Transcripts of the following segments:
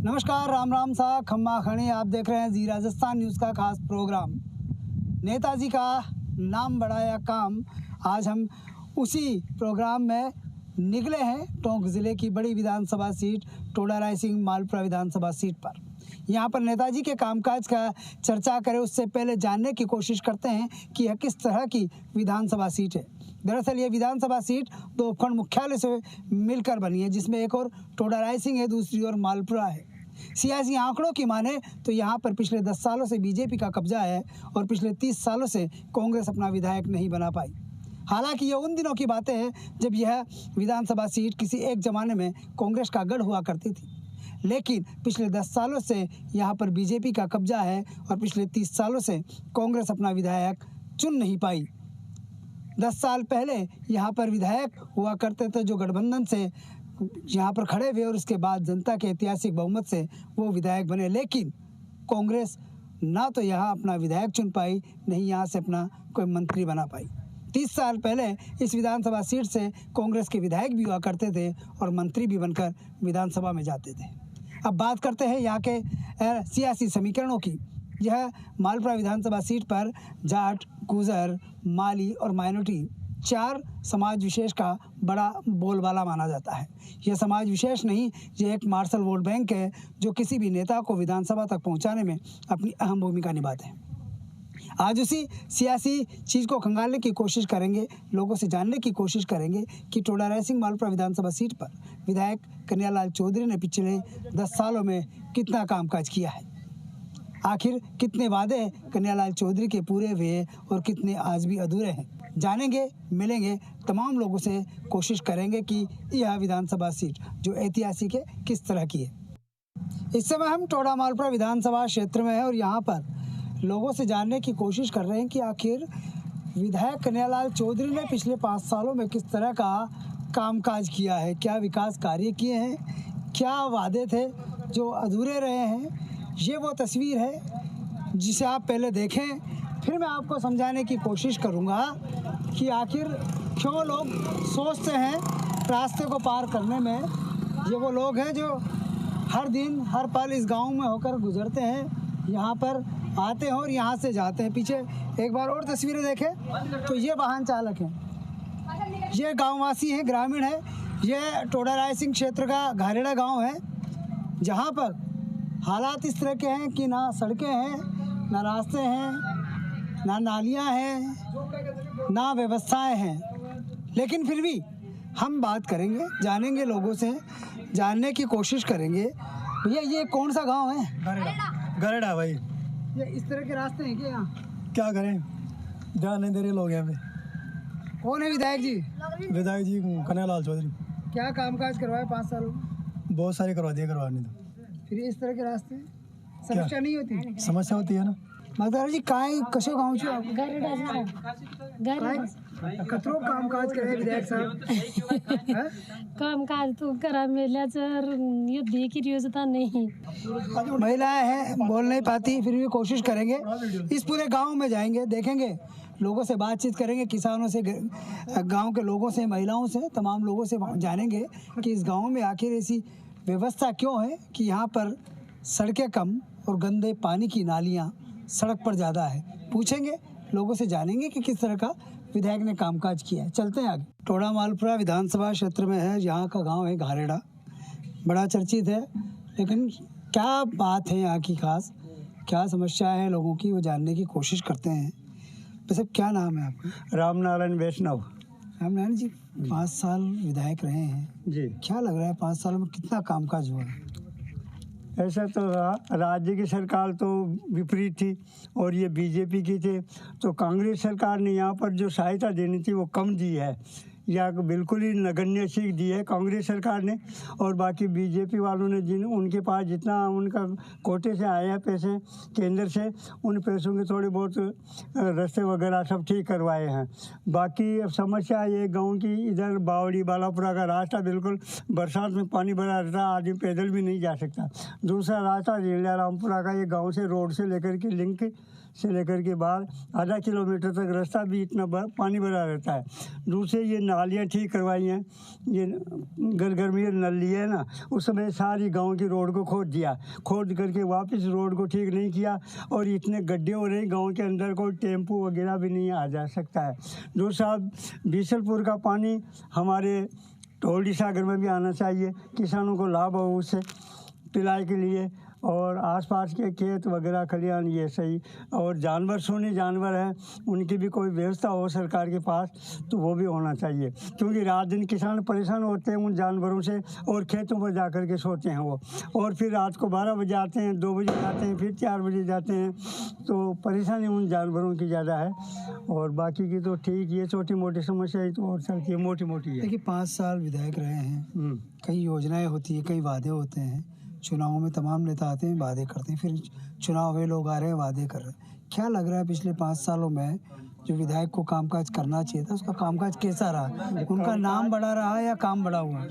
नमस्कार, राम राम सा खम्मा खणी। आप देख रहे हैं जी राजस्थान न्यूज़ का खास प्रोग्राम। नेताजी का नाम बढ़ाया काम। आज हम उसी प्रोग्राम में निकले हैं टोंक ज़िले की बड़ी विधानसभा सीट टोडा रायसिंह मालपुरा विधानसभा सीट पर। यहाँ पर नेताजी के कामकाज का चर्चा करें उससे पहले जानने की कोशिश करते हैं कि यह किस तरह की विधानसभा सीट है। दरअसल ये विधानसभा सीट दो उपखंड मुख्यालय से मिलकर बनी है, जिसमें एक और टोडा रायसिंह है, दूसरी ओर मालपुरा है। सियासी आंकड़ों की माने तो यहाँ पर पिछले 10 सालों से बीजेपी का कब्जा है और पिछले 30 सालों से कांग्रेस अपना विधायक नहीं बना पाई। हालांकि ये उन दिनों की बातें हैं जब यह विधानसभा सीट किसी एक ज़माने में कांग्रेस का गढ़ हुआ करती थी, लेकिन पिछले 10 सालों से यहाँ पर बीजेपी का कब्जा है और पिछले 30 सालों से कांग्रेस अपना विधायक चुन नहीं पाई। 10 साल पहले यहाँ पर विधायक हुआ करते थे जो गठबंधन से यहाँ पर खड़े हुए और उसके बाद जनता के ऐतिहासिक बहुमत से वो विधायक बने, लेकिन कांग्रेस ना तो यहाँ अपना विधायक चुन पाई, नहीं यहाँ से अपना कोई मंत्री बना पाई। 30 साल पहले इस विधानसभा सीट से कांग्रेस के विधायक भी हुआ करते थे और मंत्री भी बनकर विधानसभा में जाते थे। अब बात करते हैं यहाँ के सियासी समीकरणों की। यह मालपुरा विधानसभा सीट पर जाट, गुजर, माली और माइनॉरिटी 4 समाज विशेष का बड़ा बोलबाला माना जाता है। यह समाज विशेष नहीं, यह एक मार्शल वोट बैंक है जो किसी भी नेता को विधानसभा तक पहुंचाने में अपनी अहम भूमिका निभाते हैं। आज उसी सियासी चीज़ को खंगालने की कोशिश करेंगे, लोगों से जानने की कोशिश करेंगे कि टोडा रायसिंह मालपुरा विधानसभा सीट पर विधायक कन्हैयालाल चौधरी ने पिछले 10 सालों में कितना कामकाज किया है। आखिर कितने वादे कन्हैयालाल चौधरी के पूरे हुए और कितने आज भी अधूरे हैं। जानेंगे, मिलेंगे, तमाम लोगों से कोशिश करेंगे कि यह विधानसभा सीट जो ऐतिहासिक है किस तरह की है। इस समय हम टोडा मालपुरा विधानसभा क्षेत्र में हैं और यहाँ पर लोगों से जानने की कोशिश कर रहे हैं कि आखिर विधायक कन्हैयालाल चौधरी ने पिछले 5 सालों में किस तरह का कामकाज किया है, क्या विकास कार्य किए हैं, क्या वादे थे जो अधूरे रहे हैं। ये वो तस्वीर है जिसे आप पहले देखें, फिर मैं आपको समझाने की कोशिश करूँगा कि आखिर क्यों लोग सोचते हैं रास्ते को पार करने में। ये वो लोग हैं जो हर दिन हर पल इस गांव में होकर गुजरते हैं, यहाँ पर आते हैं और यहाँ से जाते हैं। पीछे एक बार और तस्वीरें देखें तो ये वाहन चालक हैं, ये गांववासी हैं, ग्रामीण है। ये टोडा रायसिंह क्षेत्र का घारेड़ा गांव है जहाँ पर हालात इस तरह के हैं कि ना सड़कें हैं, ना रास्ते हैं, ना नालियाँ हैं, ना व्यवस्थाएं हैं। लेकिन फिर भी हम बात करेंगे, जानेंगे, लोगों से जानने की कोशिश करेंगे। भैया ये कौन सा गांव है? घरेड़ा भाई। ये इस तरह के रास्ते हैं क्या यहाँ? क्या करें, ध्यान नहीं दे रहे लोग यहाँ पे। कौन है विधायक जी? विधायक जी कन्हैयालाल चौधरी। क्या कामकाज करवाए 5 सालों में? बहुत सारे करवाने तो। फिर इस तरह के रास्ते समस्या नहीं होती? समस्या होती है ना। मतदार जी काय कशो गाँव छो आप? घरेड़ा कतरो कामकाज करे विधायक साहब? कामकाज तो करा मेल्याच युद्ध की योजना नहीं। महिलाएं हैं, बोल नहीं पाती, फिर भी कोशिश करेंगे। इस पूरे गांव में जाएंगे, देखेंगे, लोगों से बातचीत करेंगे, किसानों से, गांव के लोगों से, महिलाओं से, तमाम लोगों से जानेंगे कि इस गांव में आखिर ऐसी व्यवस्था क्यों है कि यहाँ पर सड़कें कम और गंदे पानी की नालियाँ सड़क पर ज़्यादा है। पूछेंगे, लोगों से जानेंगे कि किस तरह का विधायक ने कामकाज किया है। चलते हैं आगे। टोडा मालपुरा विधानसभा क्षेत्र में है, यहाँ का गांव है घारेड़ा, बड़ा चर्चित है। लेकिन क्या बात है यहाँ की खास, क्या समस्या है लोगों की, वो जानने की कोशिश करते हैं। वैसे क्या नाम है आपका? रामनारायण वैष्णव। रामनारायण जी 5 साल विधायक रहे हैं जी। क्या लग रहा है 5 सालों में कितना कामकाज हुआ है? ऐसा तो राज्य की सरकार तो विपरीत थी और ये बीजेपी की थी, तो कांग्रेस सरकार ने यहाँ पर जो सहायता देनी थी वो कम दी है, या बिल्कुल ही नगण्य सी दी है कांग्रेस सरकार ने। और बाकी बीजेपी वालों ने उनके पास जितना उनका कोटे से आए हैं पैसे केंद्र से, उन पैसों के थोड़े बहुत रास्ते वगैरह सब ठीक करवाए हैं। बाकी अब समस्या ये गांव की, इधर बावड़ी बालापुरा का रास्ता बिल्कुल बरसात में पानी भरा रहता है, आदमी पैदल भी नहीं जा सकता। दूसरा रास्ता जिला रामपुरा का, ये गाँव से रोड से लेकर के लिंक से लेकर के बाहर आधा किलोमीटर तक रास्ता भी इतना पानी भरा रहता है। दूसरे ये नालियाँ ठीक करवाई हैं, ये घर में नल लिए है ना, उस समय सारी गांव की रोड को खोद करके वापस रोड को ठीक नहीं किया, और इतने गड्ढे हो रहे हैं गांव के अंदर, कोई टेम्पू वगैरह भी नहीं आ जा सकता है। जो साहब बीसलपुर का पानी हमारे टोली सागर में भी आना चाहिए, किसानों को लाभ हो उससे पिलाए के लिए, और आसपास के खेत वगैरह खलिहान ये सही, और जानवर सुनी जानवर हैं उनकी भी कोई व्यवस्था हो सरकार के पास, तो वो भी होना चाहिए, क्योंकि रात दिन किसान परेशान होते हैं उन जानवरों से, और खेतों पर जा कर के सोते हैं वो, और फिर रात को 12 बजे आते हैं, 2 बजे जाते हैं, फिर 4 बजे जाते हैं, तो परेशानी उन जानवरों की ज़्यादा है। और बाकी की तो ठीक, ये छोटी मोटी समस्या ही तो और चलती है, मोटी मोटी है। देखिए 5 साल विधायक रहे हैं, कई योजनाएं होती है, कई वादे होते हैं, चुनावों में तमाम नेता आते हैं, वादे करते हैं, फिर चुनाव हुए, लोग आ रहे हैं, वादे कर रहे हैं। क्या लग रहा है पिछले 5 सालों में जो विधायक को कामकाज करना चाहिए था, उसका कामकाज कैसा रहा? उनका नाम बड़ा रहा या काम बड़ा हुआ?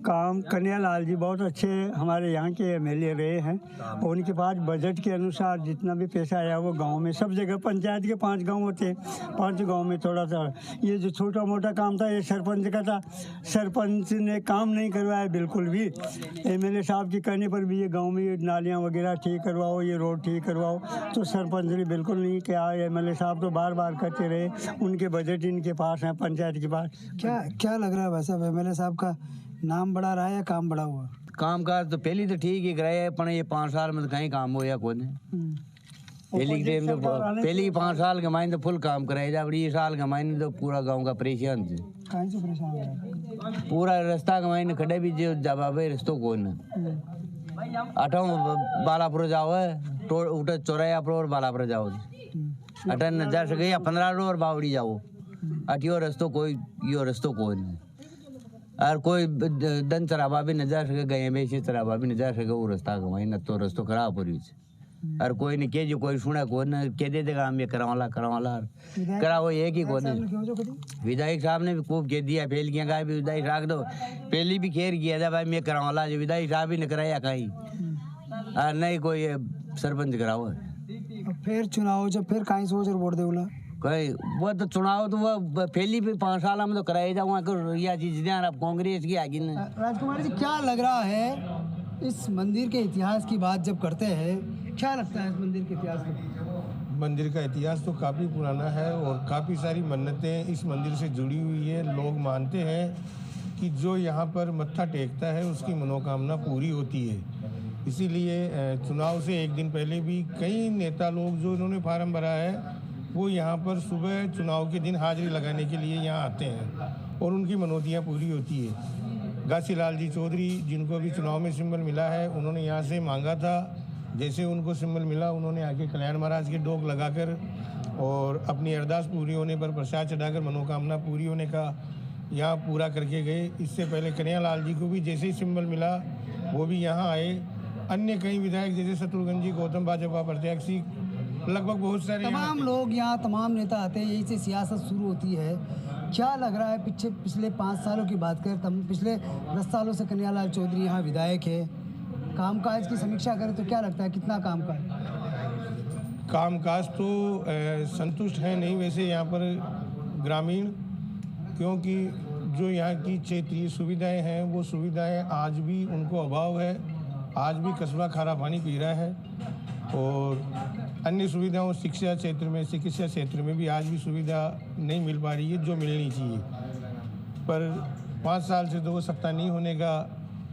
काम कन्हैया लाल जी बहुत अच्छे हमारे यहाँ के एमएलए रहे हैं, और उनके पास बजट के अनुसार जितना भी पैसा आया वो गांव में, सब जगह पंचायत के 5 गांव होते हैं, 5 गांव में थोड़ा सा ये जो छोटा मोटा काम था ये सरपंच का था, सरपंच ने काम नहीं करवाया बिल्कुल भी। एमएलए साहब के कहने पर भी ये गाँव में ये नालियाँ वगैरह ठीक करवाओ, ये रोड ठीक करवाओ, तो सरपंच ने बिल्कुल नहीं किया। एमएलए साहब तो बार बार करते रहे, उनके बजट इनके पास है, पंचायत के पास। क्या लग रहा है वैसा एमएलए साहब का नाम बड़ा रहा या काम बड़ा हुआ? काम काज तो पहली तो ठीक ही कराया, पर ये 5 साल में तो कहीं काम हो या कोई पहली टाइम तो पहली 5 साल के मायने तो फुल काम कराया जा, ये साल के मायने तो पूरा गांव का परेशान थे। कहीं से परेशान हो रहा है? पूरा रास्ता के मायने खड़े भी जो जवाब है रस्तों को न अठो बालापुर जाओ है, तो उठे चौराया पर और बालापुर जाओ, अटन न जा सके या 15 रोड और बावड़ी जाओ, अटियो रस्तो कोई यो रस्तो कोई नहीं, और कोई दन चराबा भी न जा सके, गए में से चराबा भी न जा सके, वो रास्ता कमाई न तो रस्तो खराब हो रही है, और कोई नहीं के जो कोई सुना कोई न कह दे देगा हम ये करावला कराओ एक ही कोई नहीं। विधायक साहब ने भी खूब कह दिया, फेल किया कहा विधायक राख दो, पहली भी खेर किया था भाई मैं करावला, जो विधायक साहब भी ने कराया कहीं, और नहीं कोई सरपंच कराओ। फिर चुनाव जब फिर कहीं सोच वोट दे बोला कहीं वो तो चुनाव तो वो पहली भी 5 साल में तो कराया जाऊँगा यह चीज ध्यान अब कांग्रेस की आगे न। राजकुमार जी क्या लग रहा है इस मंदिर के इतिहास की बात जब करते हैं, क्या लगता है इस मंदिर के इतिहास में? मंदिर का इतिहास तो काफ़ी पुराना है, और काफ़ी सारी मन्नतें इस मंदिर से जुड़ी हुई है। लोग मानते हैं कि जो यहाँ पर मत्था टेकता है उसकी मनोकामना पूरी होती है। इसीलिए चुनाव से एक दिन पहले भी कई नेता लोग जो इन्होंने फार्म भरा है वो यहाँ पर सुबह चुनाव के दिन हाजिरी लगाने के लिए यहाँ आते हैं, और उनकी मनौतियाँ पूरी होती है। घासीलाल जी चौधरी जिनको भी चुनाव में सिंबल मिला है, उन्होंने यहाँ से मांगा था, जैसे उनको सिंबल मिला उन्होंने आके कल्याण महाराज के डोक लगाकर और अपनी अरदास पूरी होने पर प्रसाद चढ़ाकर मनोकामना पूरी होने का यहाँ पूरा करके गए। इससे पहले कन्हैया लाल जी को भी जैसे ही सिंबल मिला वो भी यहाँ आए। अन्य कई विधायक जैसे शत्रुघ्न जी, गौतम भाजपा प्रत्याशी, लगभग बहुत सारे तमाम लोग यहाँ, तमाम नेता आते हैं, यही से सियासत शुरू होती है। क्या लग रहा है पिछले 5 सालों की बात करें, पिछले 10 सालों से कन्हैया लाल चौधरी यहाँ विधायक है, कामकाज की समीक्षा करें तो क्या लगता है कितना कामकाज तो संतुष्ट है नहीं वैसे यहाँ पर ग्रामीण, क्योंकि जो यहाँ की क्षेत्रीय सुविधाएं हैं वो सुविधाएं आज भी उनको अभाव है। आज भी कस्बा खारा पानी पी रहा है, और अन्य सुविधाओं शिक्षा क्षेत्र में, चिकित्सा क्षेत्र में भी आज भी सुविधा नहीं मिल पा रही है जो मिलनी चाहिए। पर 5 साल से तो वो सत्ता नहीं होने का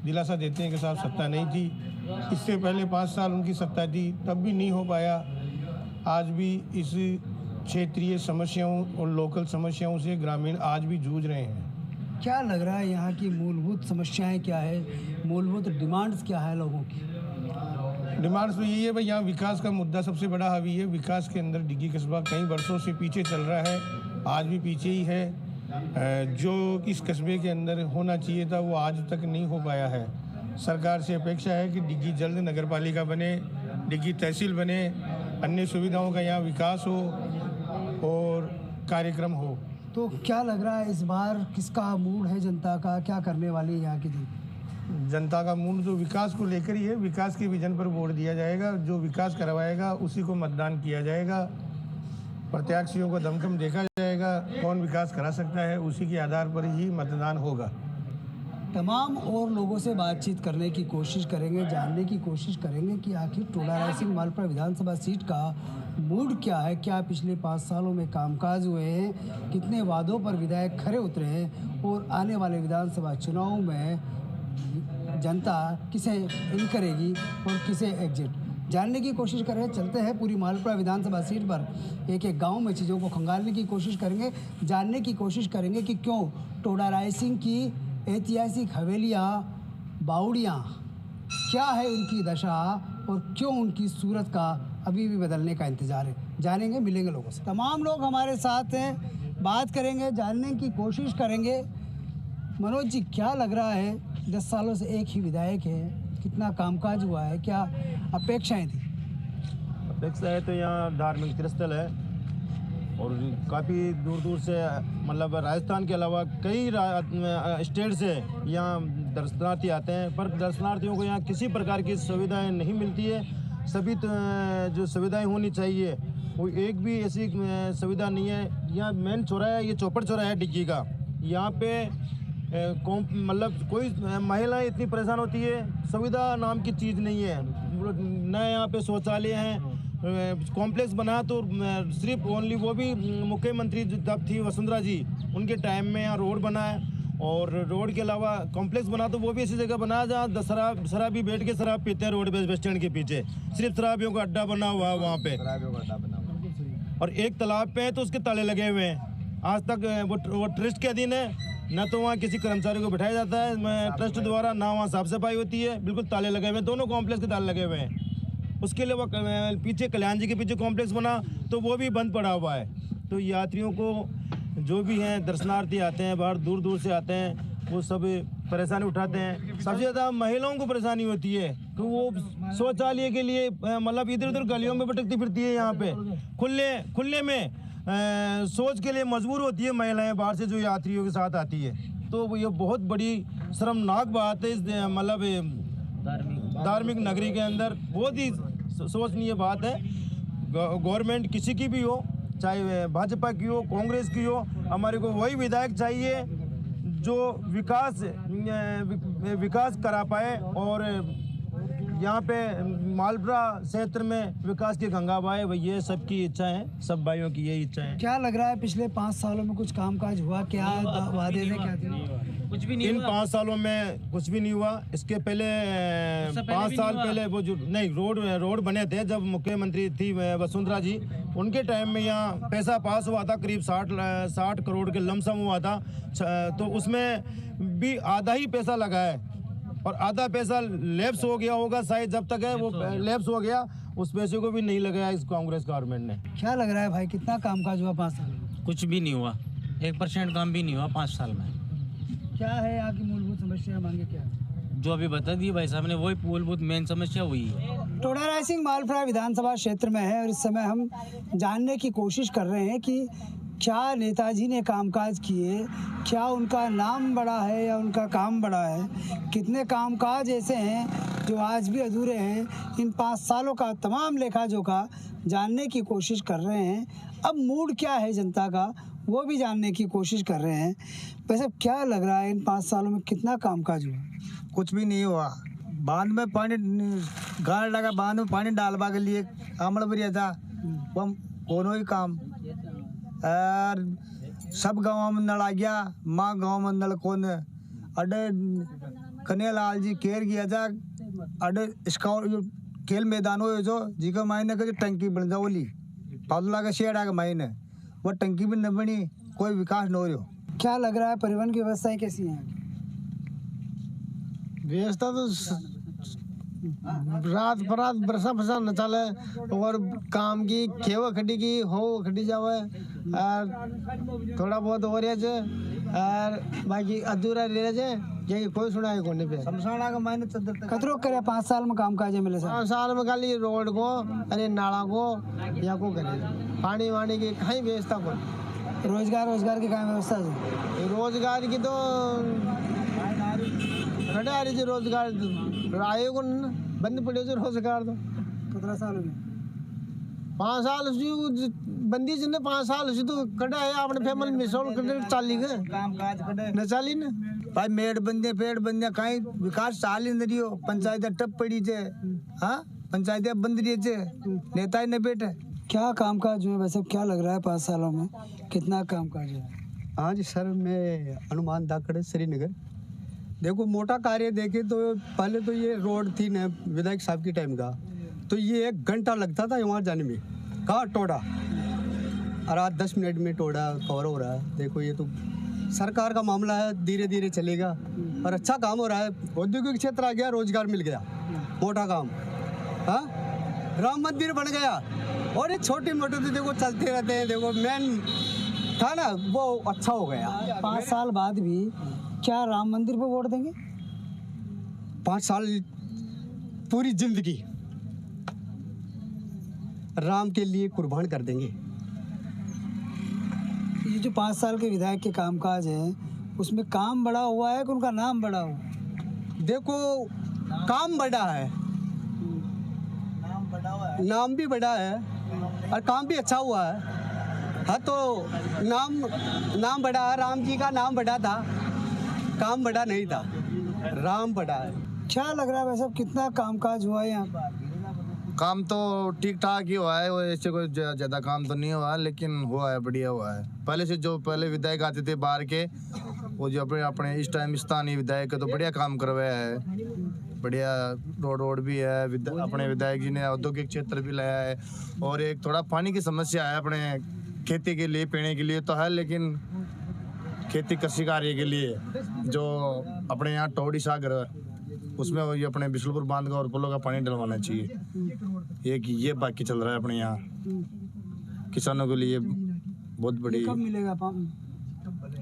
दिलासा देते हैं कि साहब सत्ता नहीं थी। इससे पहले 5 साल उनकी सत्ता थी, तब भी नहीं हो पाया। आज भी इस क्षेत्रीय समस्याओं और लोकल समस्याओं से ग्रामीण आज भी जूझ रहे हैं। क्या लग रहा है यहाँ की मूलभूत समस्याएं क्या है, मूलभूत डिमांड्स क्या है लोगों की? डिमांड्स तो यही है भाई, यहाँ विकास का मुद्दा सबसे बड़ा हावी है। विकास के अंदर डिग्गी कस्बा कई वर्षों से पीछे चल रहा है, आज भी पीछे ही है। जो इस कस्बे के अंदर होना चाहिए था वो आज तक नहीं हो पाया है। सरकार से अपेक्षा है कि डिग्गी जल्द नगर पालिका बने, डिग्गी तहसील बने, अन्य सुविधाओं का यहाँ विकास हो और कार्यक्रम हो। तो क्या लग रहा है इस बार किसका मूड है जनता का, क्या करने वाली है यहाँ की जनता? जनता का मूड जो विकास को लेकर ही है, विकास के विजन पर वोट दिया जाएगा। जो विकास करवाएगा उसी को मतदान किया जाएगा। प्रत्याशियों को दमखम देखा जाएगा, कौन विकास करा सकता है उसी के आधार पर ही मतदान होगा। तमाम और लोगों से बातचीत करने की कोशिश करेंगे, जानने की कोशिश करेंगे कि आखिर टोडा रायसिंह मालपुरा विधानसभा सीट का मूड क्या है, क्या पिछले 5 सालों में कामकाज हुए हैं, कितने वादों पर विधायक खरे उतरे हैं और आने वाले विधानसभा चुनाव में जनता किसे इन करेगी और किसे एग्जिट, जानने की कोशिश करें। चलते हैं पूरी मालपुरा विधानसभा सीट पर एक एक गांव में चीज़ों को खंगालने की कोशिश करेंगे, जानने की कोशिश करेंगे कि क्यों टोडा रायसिंह की ऐतिहासिक हवेलियाँ, बावड़ियाँ, क्या है उनकी दशा और क्यों उनकी सूरत का अभी भी बदलने का इंतज़ार है। जानेंगे, मिलेंगे लोगों से। तमाम लोग हमारे साथ हैं, बात करेंगे, जानने की कोशिश करेंगे। मनोज जी, क्या लग रहा है, 10 सालों से एक ही विधायक है, कितना कामकाज हुआ है, क्या अपेक्षाएं थी? अपेक्षा है तो यहाँ धार्मिक तीर्थस्थल है और काफ़ी दूर दूर से, मतलब राजस्थान के अलावा कई स्टेट से यहाँ दर्शनार्थी आते हैं, पर दर्शनार्थियों को यहाँ किसी प्रकार की सुविधाएं नहीं मिलती है। सभी जो सुविधाएं होनी चाहिए वो एक भी ऐसी सुविधा नहीं है। यहाँ मेन चौराहा है, ये चौपड़ चौराहा है डिग्गी का। यहाँ पे मतलब कोई महिलाएं इतनी परेशान होती है, सुविधा नाम की चीज़ नहीं है। न यहाँ पे शौचालय हैं, कॉम्प्लेक्स बना तो सिर्फ ओनली वो भी मुख्यमंत्री जब थी वसुंधरा जी उनके टाइम में यहाँ रोड बना है, और रोड के अलावा कॉम्प्लेक्स बना तो वो भी ऐसी जगह बना जहाँ शराबी बैठ के शराब पीते हैं रोड पे, बस स्टैंड के पीछे सिर्फ शराबियों का अड्डा बना हुआ है वहाँ पे। और एक तालाब पे है तो उसके ताले लगे हुए हैं। आज तक वो ट्रस्ट के अधीन है, न तो वहाँ किसी कर्मचारी को बिठाया जाता है ट्रस्ट द्वारा, ना वहाँ साफ सफाई होती है, बिल्कुल ताले लगे हुए हैं, दोनों कॉम्प्लेक्स के ताले लगे हुए हैं। उसके अलावा पीछे कल्याण जी के पीछे कॉम्प्लेक्स बना तो वो भी बंद पड़ा हुआ है। तो यात्रियों को जो भी हैं, दर्शनार्थी आते हैं, बाहर दूर दूर से आते हैं, वो सब परेशानी उठाते हैं। सबसे ज़्यादा महिलाओं को परेशानी होती है कि वो शौचालय के लिए मतलब इधर उधर गलियों में भटकती फिरती है। यहाँ पे खुले में सोच के लिए मजबूर होती है महिलाएं बाहर से जो यात्रियों के साथ आती है। तो ये बहुत बड़ी शर्मनाक बात है इस मतलब धार्मिक नगरी के अंदर, बहुत ही सोचनीय बात है। गवर्नमेंट किसी की भी हो, चाहे भाजपा की हो, कांग्रेस की हो, हमारे को वही विधायक चाहिए जो विकास करा पाए और यहाँ पे मालपुरा क्षेत्र में विकास की गंगा बहाए। वही ये सबकी इच्छा है, सब भाइयों की यही इच्छा है। क्या लग रहा है पिछले 5 सालों में कुछ कामकाज हुआ, क्या वादे थे, क्या थे? कुछ भी नहीं। इन 5 सालों में कुछ भी नहीं हुआ। इसके पहले 5 साल पहले वो जो नहीं रोड बने थे जब मुख्यमंत्री थी वसुंधरा जी, उनके टाइम में यहाँ पैसा पास हुआ था, करीब 60 करोड़ के लमसम हुआ था। तो उसमें भी आधा ही पैसा लगा है और आधा पैसा लैप्स हो गया होगा शायद, जब तक है वो लैप्स हो गया, उस पैसे को भी नहीं लगाया इस कांग्रेस गवर्नमेंट ने। क्या लग रहा है भाई, कितना कामकाज हुआ 5 साल में? कुछ भी नहीं हुआ, 1% काम भी नहीं हुआ 5 साल में। क्या है यहाँ की मूलभूत समस्या, मांगे क्या है? जो अभी बता दिए भाई साहब ने, वही मूलभूत मेन समस्या हुई है। टोडा रायसिंह मालपुरा विधानसभा क्षेत्र में है और इस समय हम जानने की कोशिश कर रहे हैं कि क्या नेताजी ने कामकाज किए, क्या उनका नाम बड़ा है या उनका काम बड़ा है, कितने कामकाज ऐसे हैं जो आज भी अधूरे हैं। इन 5 सालों का तमाम लेखा जोखा जानने की कोशिश कर रहे हैं। अब मूड क्या है जनता का, वो भी जानने की कोशिश कर रहे हैं। वैसे क्या लग रहा है इन 5 सालों में कितना कामकाज हुआ? कुछ भी नहीं हुआ। बांध में पानी गाड़ लगा, बांध में पानी डालवा के लिए आमड़ बढ़िया था, वो कोनो ही काम। और सब गाँव में नल आ गया, माँ गाँव में नल कौन अडे कन्हैयालाल जी केयर किया था, अडे स्काउट जो खेल मैदान हो जो जी का मायने का जो टंकी बन जाओ ली पादुला का शेड आगे मायने, वो टंकी भी न बनी, कोई विकास न हो रहा। क्या लग रहा है परिवहन की व्यवस्थाएं कैसी हैं? व्यवस्था तो रात बरात बरसा फसा न चले और काम की खेवा खड़ी की हो खड़ी जावे और थोड़ा बहुत हो रहा है और बाकी अधूरा रह रहे ये कोई सुनाई कोने पे शमशाना का मायने कतरो करे 5 साल में कामकाज मिले सर? 5 साल में खाली रोड को अरे नाला को या को करे, पानी वानी की कहीं व्यवस्था को। रोजगार की कहाँ व्यवस्था है? रोजगार की तो खड़े आ रही रोजगार आए को बंद पड़े रोजगार तो 15 साल हो गए 5 साल बंदी जिन्हें 5 साल तो कड़ा है अपने फैमिली मिसोल चाली गए काम काज कड़े न चाली न भाई मेड़ बंदे पेड़ बंदे कहीं विकास चाली न रही हो पंचायत टप पड़ी थे हाँ पंचायत बंद रही थे नेता ही न बैठे क्या कामकाज हुए वैसे क्या लग रहा है 5 सालों में कितना कामकाज है? हाँ जी सर, मैं हनुमान दाकड़ श्रीनगर। देखो मोटा कार्य देखे तो पहले तो ये रोड थी ना विधायक साहब के टाइम का, तो ये 1 घंटा लगता था वहाँ जाने में, कहाँ टोड़ा और आज 10 मिनट में टोड़ा कवर हो रहा है। देखो ये तो सरकार का मामला है, धीरे धीरे चलेगा और अच्छा काम हो रहा है। औद्योगिक क्षेत्र आ गया, रोजगार मिल गया, मोटा काम। हाँ, राम मंदिर बन गया और ये छोटे मोटे तो देखो चलते रहते हैं। देखो मेन था ना वो अच्छा हो गया। 5 साल बाद भी क्या राम मंदिर पे वोट देंगे? 5 साल पूरी जिंदगी राम के लिए कुर्बान कर देंगे। ये जो 5 साल के विधायक के कामकाज है उसमें काम बड़ा हुआ है कि उनका नाम बड़ा हुआ? देखो काम बड़ा है, नाम भी बड़ा है और काम भी अच्छा हुआ है। हाँ तो नाम बड़ा है, राम जी का नाम बड़ा था, काम बड़ा नहीं था, राम बड़ा है। क्या लग रहा है वैसे कितना कामकाज हुआ है यहाँ पर? काम तो ठीक ठाक ही हुआ है, वो ऐसे कोई ज़्यादा काम तो नहीं हुआ है, लेकिन हुआ है, बढ़िया हुआ है। पहले से जो पहले विधायक आते थे बाहर के, वो जो अपने इस टाइम स्थानीय विधायक तो बढ़िया काम करवाया है। बढ़िया रोड भी है, अपने विधायक जी ने औद्योगिक क्षेत्र भी लाया है। और एक थोड़ा पानी की समस्या है अपने खेती के लिए, पीने के लिए तो है, लेकिन खेती कृषि कार्य के लिए जो अपने यहाँ टोड़ी सागर उसमें वो ये अपने बिशलपुर बांध का और पुलों का पानी डलवाना चाहिए। एक ये बाकी चल रहा है अपने यहाँ किसानों के लिए बहुत बड़ी। कब मिलेगा पानी?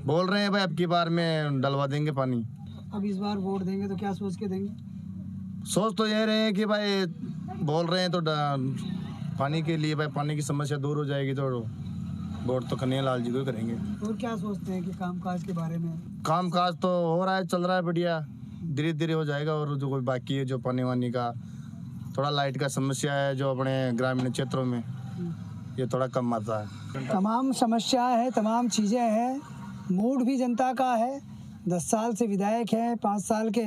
बोल रहे हैं भाई अब की बार में डलवा देंगे पानी। अब इस बार वोट देंगे तो क्या सोच के देंगे? सोच तो ये रहे हैं कि भाई बोल रहे हैं तो पानी के लिए, भाई पानी की समस्या दूर हो जाएगी तो वोट तो कन्हैया लाल जी को करेंगे। और क्या सोचते हैं कि कामकाज के बारे में? कामकाज तो हो रहा है, चल रहा है बढ़िया, धीरे धीरे हो जाएगा। और जो कोई बाकी है, जो पानी वानी का थोड़ा लाइट का समस्या है जो अपने ग्रामीण क्षेत्रों में, ये थोड़ा कम आता है। तमाम समस्या है, तमाम चीज़ें हैं, मूड भी जनता का है। 10 साल से विधायक है, 5 साल के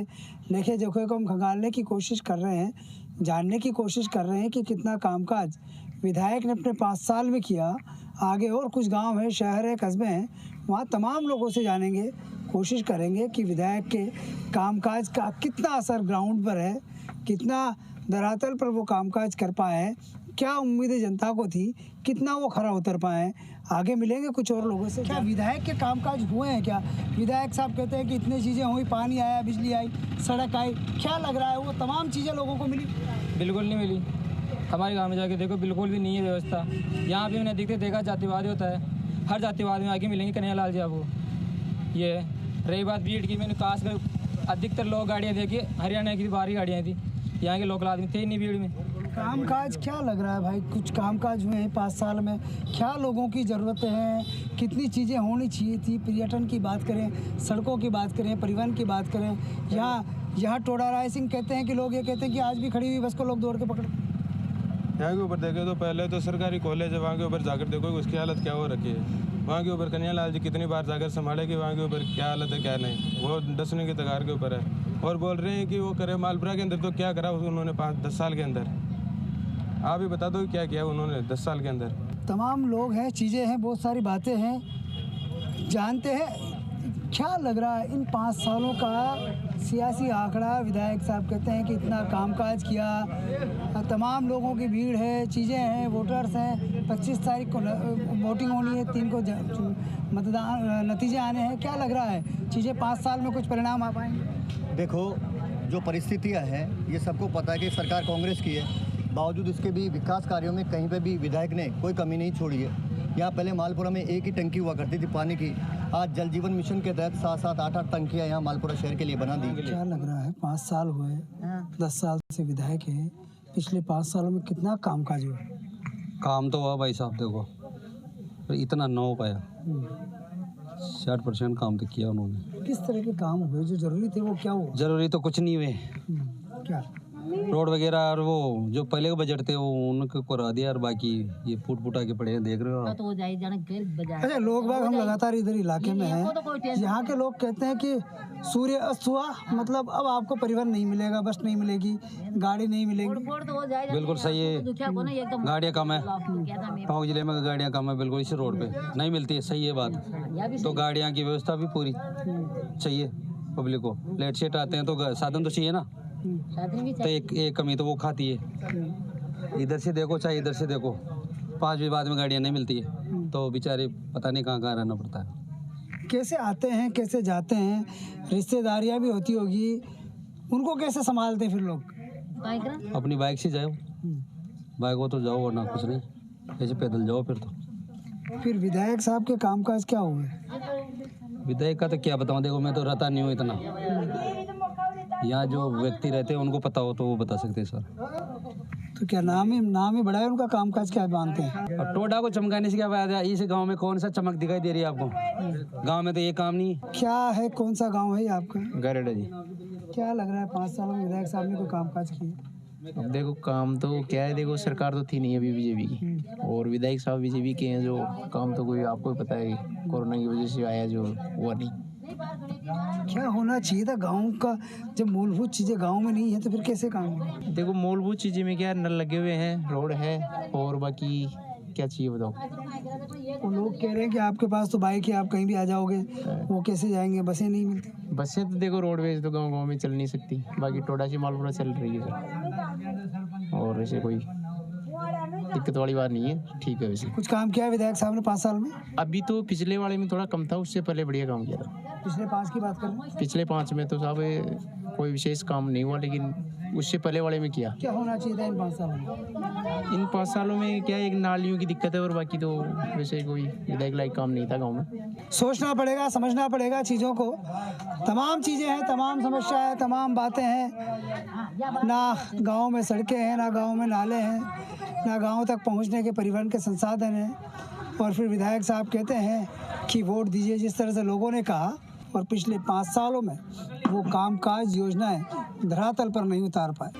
लेखे जोखे को हम खंगालने की कोशिश कर रहे हैं, जानने की कोशिश कर रहे हैं कि कितना कामकाज विधायक ने अपने 5 साल में किया। आगे और कुछ गांव है, शहर है, कस्बे हैं, वहाँ तमाम लोगों से जानेंगे, कोशिश करेंगे कि विधायक के कामकाज का कितना असर ग्राउंड पर है, कितना धरातल पर वो कामकाज कर पाए, क्या उम्मीदें जनता को थी, कितना वो खरा उतर पाए। आगे मिलेंगे कुछ और लोगों से। क्या विधायक के कामकाज हुए हैं? क्या विधायक साहब कहते हैं कि इतनी चीज़ें हुई, पानी आया, बिजली आई, सड़क आई, क्या लग रहा है वो तमाम चीज़ें लोगों को मिली? बिल्कुल नहीं मिली। हमारे गांव में जाके देखो, बिल्कुल भी नहीं है व्यवस्था। यहाँ भी मैंने देखा जातिवाद होता है, हर जातिवाद में आगे मिलेंगे कन्हैया लाल जी आपको। ये रही बात भीड़ की, मैंने खास कर अधिकतर लोग गाड़ियाँ देखी हरियाणा की बाहरी गाड़ियाँ थी, यहाँ के लोकल आदमी थे ही नहीं भीड़ में। कामकाज क्या लग रहा है भाई? कुछ कामकाज हुए हैं 5 साल में? क्या लोगों की ज़रूरतें हैं? कितनी चीज़ें होनी चाहिए थी? पर्यटन की बात करें, सड़कों की बात करें, परिवहन की बात करें। यहाँ टोडा राय सिंह कहते हैं कि लोग ये कहते हैं कि आज भी खड़ी हुई बस को लोग दौड़ के पकड़े। यहाँ के ऊपर देखे तो पहले तो सरकारी कॉलेज है, वहाँ के ऊपर जाकर देखो उसकी हालत क्या हो रखी है। वहाँ के ऊपर कन्हैया लाल जी कितनी बार जाकर संभाले कि वहाँ के ऊपर क्या हालत है क्या नहीं, वो डसने की तगार के ऊपर है। और बोल रहे हैं कि वो करे मालपुरा के अंदर, तो क्या करा उन्होंने 5-10 साल के अंदर? आप ही बता दो क्या किया उन्होंने 10 साल के अंदर। तमाम लोग हैं, चीज़ें हैं, बहुत सारी बातें हैं, जानते हैं। क्या लग रहा है इन 5 सालों का सियासी आंकड़ा? विधायक साहब कहते हैं कि इतना कामकाज किया, तमाम लोगों की भीड़ है, चीज़ें हैं, वोटर्स हैं, 25 तारीख को वोटिंग होनी है, 3 को मतदान नतीजे आने हैं। क्या लग रहा है चीज़ें 5 साल में कुछ परिणाम आ पाएंगे? देखो जो परिस्थितियाँ हैं ये सबको पता है कि सरकार कांग्रेस की है, बावजूद इसके भी विकास कार्यों में कहीं पे भी विधायक ने कोई कमी नहीं छोड़ी है। यहाँ पहले मालपुरा में एक ही टंकी हुआ करती थी पानी की, आज जल जीवन मिशन के तहत 7-7, 8-8 टंकियाँ यहाँ मालपुरा शहर के लिए बना दी। क्या लग रहा है 5 साल हुए, 10 साल से विधायक है, पिछले 5 सालों में कितना कामकाज हुआ? काम तो हुआ भाई साहब, देखो पर इतना ना हो पाया। 60% काम तो किया उन्होंने। किस तरह के काम हुए जो जरूरी थे, वो क्या हुआ? जरूरी तो कुछ नहीं हुए, क्या? रोड वगैरह और वो जो पहले के बजट थे वो उनको करा दिया, और बाकी ये फूट फूटा के पड़े हैं, देख रहे हो आप। अच्छा, लोग बाग हम लगातार इधर इलाके में हैं, यहाँ के लोग कहते हैं कि सूर्य अस्त हुआ मतलब अब आपको परिवहन नहीं मिलेगा, बस नहीं मिलेगी, गाड़ी नहीं मिलेगी। बिल्कुल सही है, गाड़ियाँ कम है, टोंक जिले में गाड़ियाँ कम है, बिल्कुल इस रोड पे नहीं मिलती है, सही है बात। तो गाड़ियाँ की व्यवस्था भी पूरी चाहिए पब्लिक को। लेट सेट आते हैं तो साधन तो चाहिए ना, तो एक कमी तो वो खाती है। इधर से देखो चाहे इधर से देखो, 5 भी बाद में गाड़ियाँ नहीं मिलती है, तो बेचारे पता नहीं कहाँ रहना पड़ता है। कैसे आते हैं, कैसे जाते हैं, रिश्तेदारियाँ भी होती होगी, उनको कैसे संभालते हैं फिर लोग? अपनी बाइक से जाओ, बाइक हो तो जाओ, वरना कुछ नहीं, ऐसे पैदल जाओ फिर तो। फिर विधायक साहब के कामकाज क्या हुए? विधायक का तो क्या बताऊँ, देखो मैं तो रहता नहीं हूँ इतना, यहाँ जो व्यक्ति रहते हैं उनको पता हो तो वो बता सकते हैं सर। तो क्या नाम ही बड़ा है उनका, कामकाज क्या मानते हैं? और टोडा को चमकाने से क्या फायदा? इस गांव में कौन सा चमक दिखाई दे रही है आपको? गांव में तो ये काम नहीं। क्या है, कौन सा गांव है ये आपका? गरेड़ा जी। क्या लग रहा है 5 सालों में विधायक साहब ने कोई कामकाज किए? अब देखो काम तो क्या है, देखो सरकार तो थी नहीं अभी बीजेपी की, और विधायक साहब बीजेपी के हैं, जो काम तो कोई आपको ही पता है कोरोना की वजह से आया जो हुआ नहीं। क्या होना चाहिए था गांव का? जब मूलभूत चीजें गांव में नहीं है तो फिर कैसे काम होगा? देखो मूलभूत चीजें में क्या, नल लगे हुए हैं, रोड है, और बाकी क्या चाहिए बताओ? वो लोग कह रहे हैं कि आपके पास तो बाइक है, आप कहीं भी आ जाओगे, वो कैसे जाएंगे? बसें नहीं मिलती। बसें तो देखो रोडवेज तो गांव में चल नहीं सकती, बाकी टोडा से मालपुरा चल रही है सर, और ऐसे कोई दिक्कत वाली बात नहीं है, ठीक है। वैसे कुछ काम किया है विधायक साहब ने 5 साल में? अभी तो पिछले वाले में थोड़ा कम था, उससे पहले बढ़िया काम किया था। पिछले 5 की बात करें? पिछले 5 में तो साहब कोई विशेष काम नहीं हुआ, लेकिन उससे पहले वाले में किया। क्या होना चाहिए था इन 5 सालों में? इन 5 सालों में क्या, एक नालियों की दिक्कत है, और बाकी तो वैसे कोई विधायक लायक काम नहीं था गांव में। सोचना पड़ेगा, समझना पड़ेगा चीज़ों को। तमाम चीज़ें हैं, तमाम समस्या है, तमाम बातें हैं। ना गांव में सड़कें हैं, ना गांव में नाले हैं, ना गांव तक पहुंचने के परिवहन के संसाधन हैं, और फिर विधायक साहब कहते हैं कि वोट दीजिए जिस तरह से लोगों ने कहा, और पिछले 5 सालों में वो कामकाज योजनाएं धरातल पर नहीं उतार पाए।